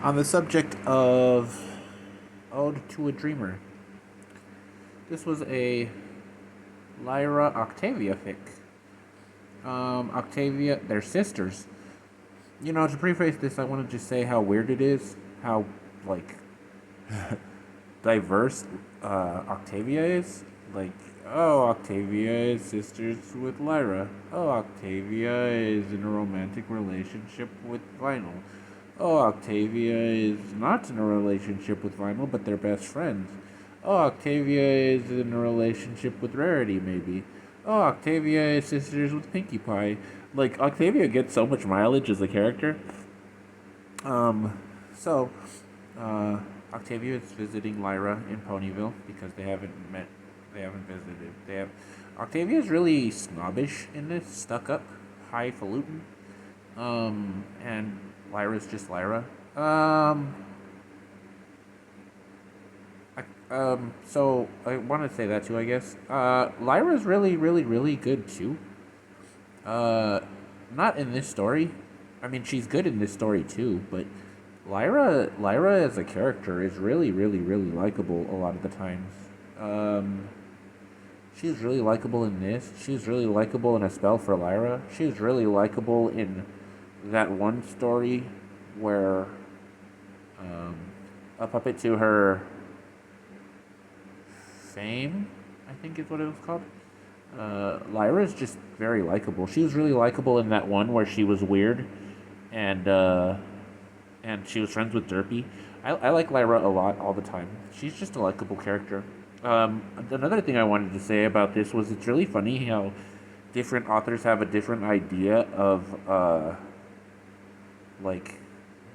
On the subject of Ode to a Dreamer, this was a Lyra Octavia fic. Octavia, they're sisters. To preface this, I want to just say how weird it is, how, like, diverse Octavia is. Like, oh, Octavia is sisters with Lyra. Oh, Octavia is in a romantic relationship with Vinyl. Oh, Octavia is not in a relationship with Vinyl, but they're best friends. Oh, Octavia is in a relationship with Rarity, maybe. Oh, Octavia is sisters with Pinkie Pie. Like, Octavia gets so much mileage as a character. Um, so, uh, Octavia is visiting Lyra in Ponyville because they haven't met, they haven't visited. Octavia is really snobbish in this, stuck up, highfalutin. And Lyra's just Lyra. So I want to say that too, I guess. Lyra's really, really, really good too. Uh, Not in this story. I mean, she's good in this story too, but Lyra as a character is really, really, really likable a lot of the times. Um, she's really likable in this. She's really likable in A Spell for Lyra. She's really likable in that one story where um, up it to her fame, I think is what it was called. Lyra is just very likable. She was really likable in that one where she was weird, and she was friends with Derpy. I like Lyra a lot all the time. She's just a likable character. Another thing I wanted to say about this was it's really funny how different authors have a different idea of like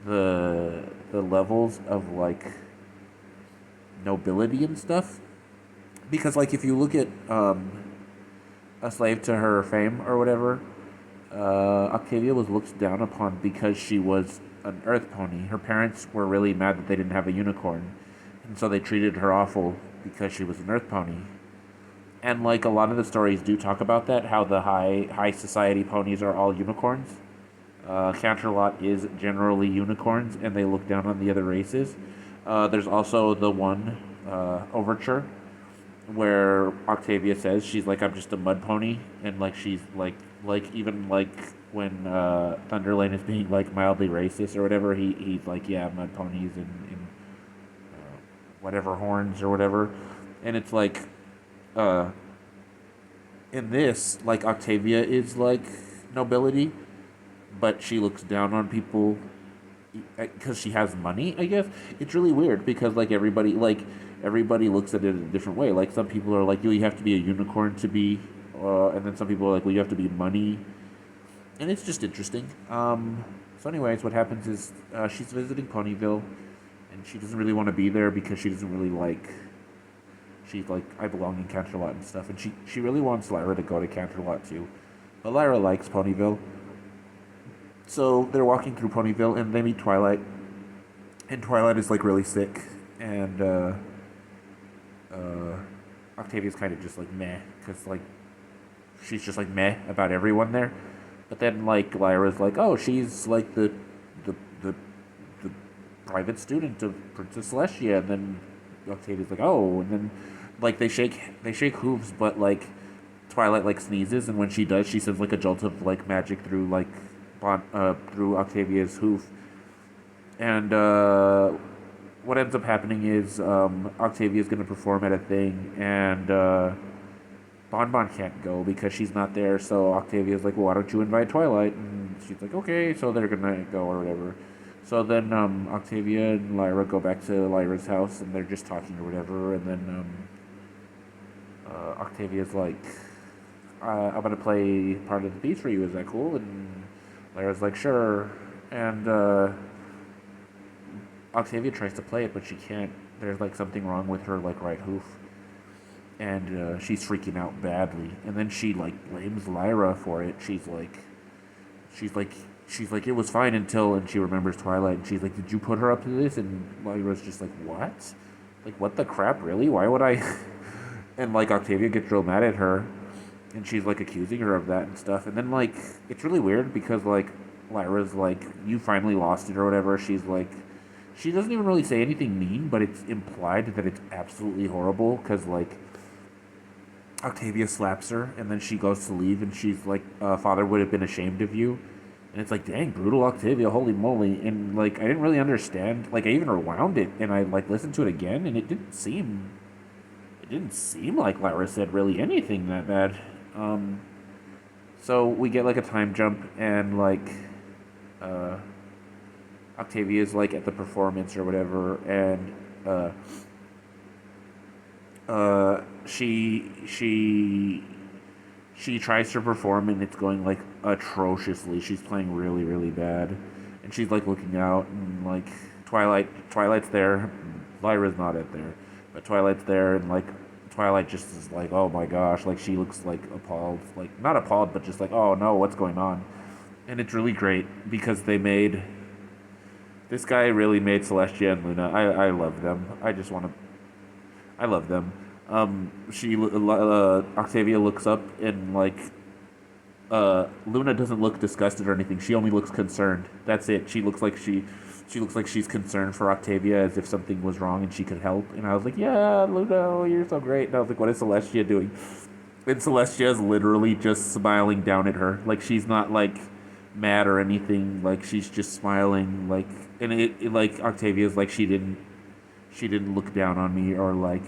the levels of like nobility and stuff. Because like if you look at A Slave to Her Fame or whatever, Octavia was looked down upon because she was an earth pony. Her parents were really mad that they didn't have a unicorn, and so they treated her awful because she was an earth pony. And like a lot of the stories do talk about that, how the high society ponies are all unicorns. Canterlot is generally unicorns, and they look down on the other races. There's also the one overture where Octavia says she's like, I'm just a mud pony, and like she's like even like when Thunderlane is being like mildly racist or whatever, he's like, yeah, mud ponies and whatever horns or whatever, and it's like uh in this, like, Octavia is like nobility, but she looks down on people because she has money, I guess. It's really weird because like everybody looks at it in a different way. Like some people are like, you have to be a unicorn to be, and then some people are like, well, you have to be money, and it's just interesting. So anyways, what happens is she's visiting Ponyville, and she doesn't really want to be there because she doesn't really like. She's like, I belong in Canterlot and stuff, and she really wants Lyra to go to Canterlot too, but Lyra likes Ponyville. So they're walking through Ponyville and they meet Twilight, and Twilight is like really sick, and Octavia's kind of just like meh, because like she's just like meh about everyone there. But then like Lyra's like, oh, she's like the the, the private student of Princess Celestia, and then Octavia's like, oh, and then like they shake hooves, but like Twilight like sneezes, and when she does, she sends like a jolt of like magic through like through Octavia's hoof, and what ends up happening is Octavia's going to perform at a thing, and Bon can't go because she's not there. So Octavia's like, well, why don't you invite Twilight? And she's like, okay. So they're gonna go or whatever. So then Octavia and Lyra go back to Lyra's house, and they're just talking or whatever. And then Octavia's like, I'm gonna play part of the piece for you. Is that cool? And Lyra's like, sure. And Octavia tries to play it, but she can't. There's like something wrong with her like right hoof, and she's freaking out badly. And then she like blames Lyra for it. She's like, it was fine until, and she remembers Twilight, and she's like, did you put her up to this? And Lyra's just like, what? Like, what the crap, really? Why would I? And like Octavia gets real mad at her, and she's like accusing her of that and stuff. And then like it's really weird because like Lyra's like, you finally lost it or whatever. She's like, she doesn't even really say anything mean, but it's implied that it's absolutely horrible because, like, Octavia slaps her and then she goes to leave and she's like, father would have been ashamed of you. And it's like, dang, brutal Octavia, holy moly. And, like, I didn't really understand. Like, I even rewound it and I, like, listened to it again and it didn't seem like Lyra said really anything that bad. So we get, like, a time jump and, like, Octavia's, like, at the performance or whatever, and she tries to perform and it's going, like, atrociously. She's playing really, really bad, and she's, like, looking out and, like, Twilight's there. Lyra's not at there, but Twilight's there, and, like, Twilight just is like, oh my gosh, like, she looks, like, appalled, like, not appalled, but just like, oh no, what's going on? And it's really great because this guy really made Celestia and Luna. I love them. I love them. Octavia looks up and, like, Luna doesn't look disgusted or anything. She only looks concerned. That's it. She looks like she's concerned for Octavia, as if something was wrong and she could help. And I was like, yeah, Luna, oh, you're so great. And I was like, what is Celestia doing? And Celestia is literally just smiling down at her. Like, she's not, like, mad or anything. Like, she's just smiling. Like, and it like, Octavia's like, she didn't look down on me, or, like,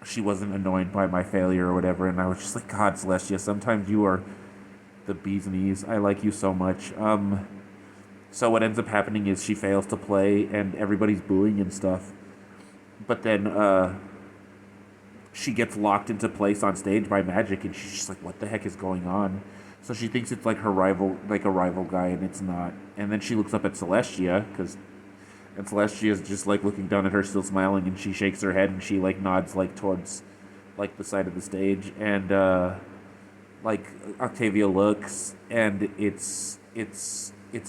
she wasn't annoyed by my failure or whatever. And I was just like, God, Celestia, sometimes you are the bee's knees. I like you so much. So what ends up happening is she fails to play and everybody's booing and stuff. But then she gets locked into place on stage by magic, and she's just like, what the heck is going on? So she thinks it's like her rival, like a rival guy, and it's not. And then she looks up at Celestia, and Celestia is just, like, looking down at her, still smiling, and she shakes her head and she, like, nods, like, towards, like, the side of the stage. And like, Octavia looks, and it's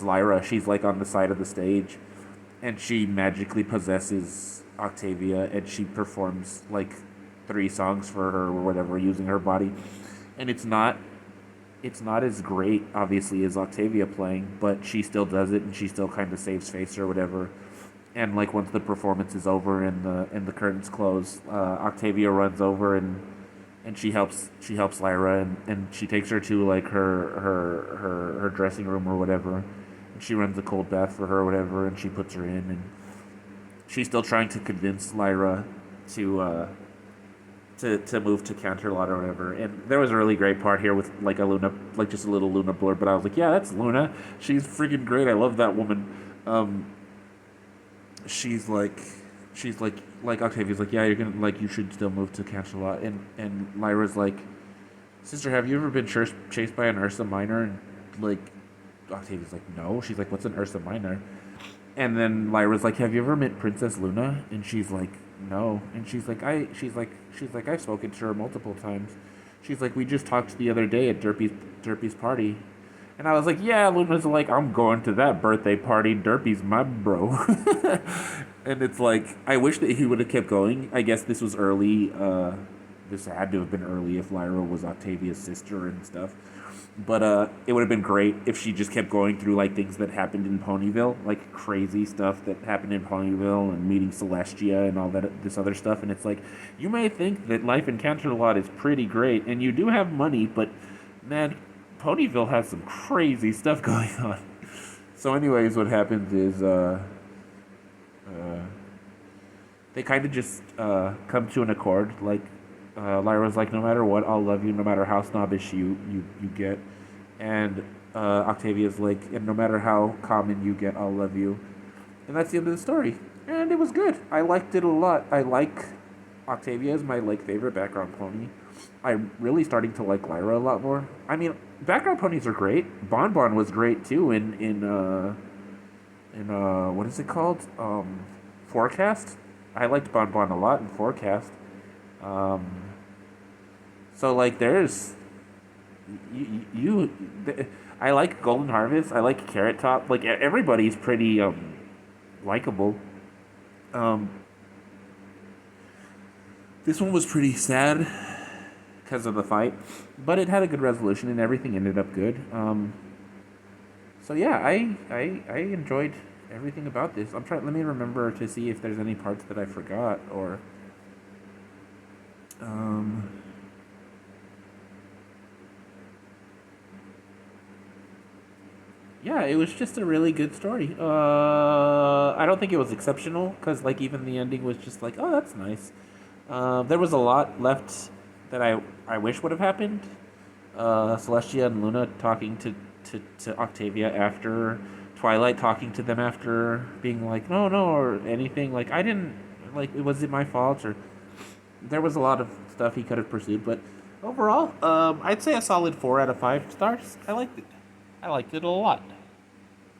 Lyra. She's, like, on the side of the stage, and she magically possesses Octavia, and she performs, like, 3 songs for her or whatever, using her body. And it's not as great, obviously, as Octavia playing, but she still does it, and she still kind of saves face or whatever. And, like, once the performance is over and the curtains close, Octavia runs over and she helps Lyra, and she takes her to, like, her dressing room or whatever, and she runs a cold bath for her or whatever, and she puts her in, and she's still trying to convince Lyra to move to Counterlot or whatever. And there was a really great part here with, like, a Luna, like, just a little Luna blurb, but I was like, yeah, that's Luna. She's freaking great. I love that woman. She's like Octavia's like, yeah, you're gonna, like, you should still move to Counterlot. And Lyra's like, sister, have you ever been chased by an Ursa Minor? And, like, Octavia's like, no. She's like, what's an Ursa Minor? And then Lyra's like, have you ever met Princess Luna? And she's like, no. And she's like, I've spoken to her multiple times. She's like, we just talked the other day at Derpy's party. And I was like, yeah, Luna's like, I'm going to that birthday party. Derpy's my bro. And it's like, I wish that he would have kept going. I guess this was early. This had to have been early if Lyra was Octavia's sister and stuff. But it would have been great if she just kept going through, like, things that happened in Ponyville, like crazy stuff that happened in Ponyville, and meeting Celestia and all that, this other stuff. And it's like, you may think that life in Canterlot is pretty great, and you do have money, but man, Ponyville has some crazy stuff going on. So anyways, what happens is they kind of just come to an accord. Like, Lyra's like, no matter what, I'll love you, no matter how snobbish you get. And Octavia's like, and no matter how common you get, I'll love you. And that's the end of the story. And it was good. I liked it a lot. I like Octavia as my, like, favorite background pony. I'm really starting to like Lyra a lot more. I mean, background ponies are great. Bonbon was great too in what is it called? Forecast. I liked Bonbon a lot in Forecast. So, like, there's I like Golden Harvest. I like Carrot Top. Like, everybody's pretty likable. This one was pretty sad because of the fight, but it had a good resolution and everything ended up good. So yeah, I enjoyed everything about this. Let me remember to see if there's any parts that I forgot or. Um, yeah, it was just a really good story. I don't think it was exceptional because like even the ending was just like, oh, that's nice. There was a lot left that I wish would have happened. Celestia and Luna talking to Octavia after Twilight talking to them after being like no or anything like I didn't like was it my fault or there was a lot of stuff he could have pursued, but overall I'd say a solid 4 out of 5 stars. I liked it a lot.